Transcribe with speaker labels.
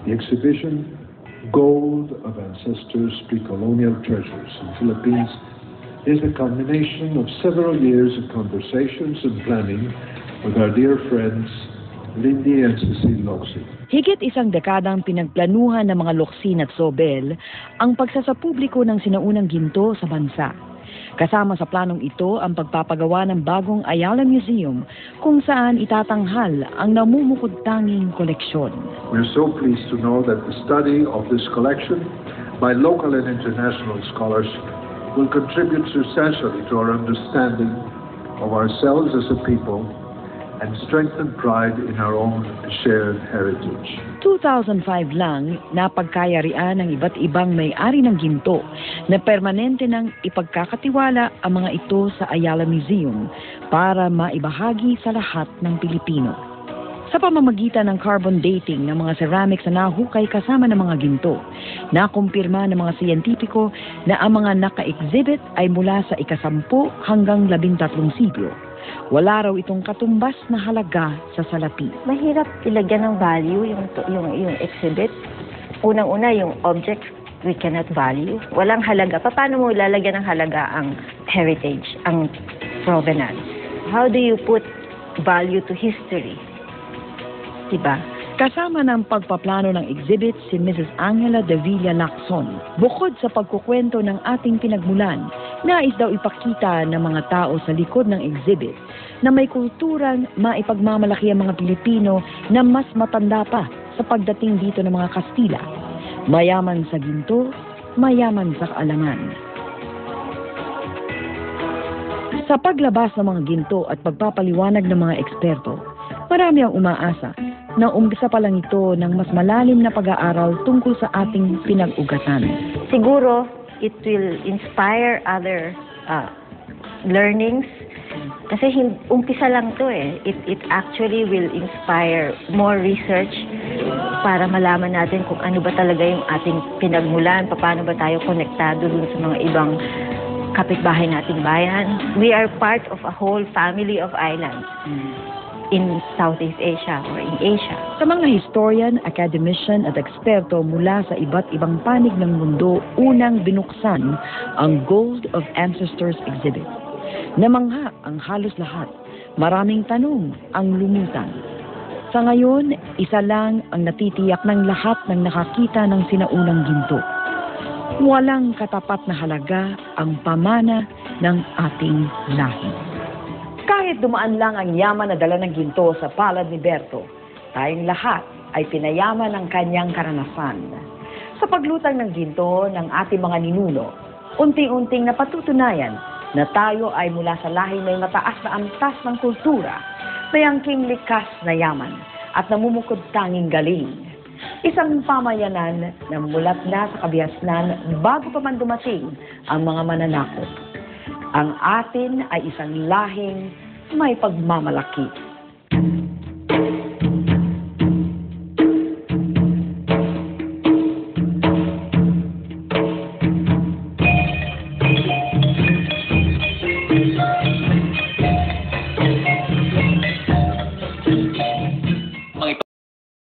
Speaker 1: The exhibition, Gold of Ancestors Pre-Colonial Treasures in Philippines, is the culmination of several years of conversations and planning with our dear friends, Lindy and Cecile Locsin.
Speaker 2: Higit isang dekadang pinagplanuhan ng mga Locsin at Sobel ang pagsasapubliko ng sinaunang ginto sa bansa. Kasama sa planong ito ang pagpapagawa ng bagong Ayala Museum kung saan itatanghal ang namumukod-tanging koleksyon.
Speaker 1: We're so pleased to know that the study of this collection by local and international scholars will contribute substantially to our understanding of ourselves as a people and strengthen pride in our own shared heritage.
Speaker 2: 2005 lang napagkayarian ng iba't ibang may-ari ng ginto na permanente nang ipagkakatiwala ang mga ito sa Ayala Museum para maibahagi sa lahat ng Pilipino. Sa pamamagitan ng carbon dating ng mga ceramics na nahukay kasama ng mga ginto, nakumpirma ng mga siyentipiko na ang mga naka-exhibit ay mula sa ika-10 hanggang 13 siglo. Wala raw itong katumbas na halaga sa salapi.
Speaker 3: Mahirap ilagyan ng value yung exhibit. Unang-una, yung object we cannot value. Walang halaga. Paano mo ilalagyan ng halaga ang heritage, ang provenance? How do you put value to history? Diba?
Speaker 2: Kasama ng pagpaplano ng exhibit si Mrs. Angela de Villa Lacson. Bukod sa pagkukwento ng ating pinagmulan, nais daw ipakita ng mga tao sa likod ng exhibit na may kulturang maipagmamalaki ang mga Pilipino na mas matanda pa sa pagdating dito ng mga Kastila. Mayaman sa ginto, mayaman sa kaalaman. Sa paglabas ng mga ginto at pagpapaliwanag ng mga eksperto, marami ang umaasa na umpisa pa lang ito ng mas malalim na pag-aaral tungkol sa ating pinag-ugatan.
Speaker 3: Siguro, it will inspire other learnings. Kasi umpisa lang to eh. It actually will inspire more research para malaman natin kung ano ba talaga yung ating pinagmulan, paano ba tayo konektado dun sa mga ibang kapitbahay nating bayan. We are part of a whole family of islands in Southeast Asia or in Asia.
Speaker 2: Sa mga historian, academician at eksperto mula sa iba't ibang panig ng mundo, unang binuksan ang Gold of Ancestors exhibit. Namangha ang halos lahat. Maraming tanong ang lumutang. Sa ngayon, isa lang ang natitiyak ng lahat ng nakakita ng sinaunang ginto. Walang katapat na halaga ang pamana ng ating lahi. Kahit dumaan lang ang yaman na dala ng ginto sa palad ni Berto, tayong lahat ay pinayaman ng kanyang karanasan. Sa paglutang ng ginto ng ating mga ninuno, unti-unting napatutunayan na tayo ay mula sa lahi may mataas na antas ng kultura, may angking likas na yaman at namumukod tanging galing. Isang pamayanan na mulat na sa kabiasnan bago pa man dumating ang mga mananakop. Ang atin ay isang lahing may pagmamalaki.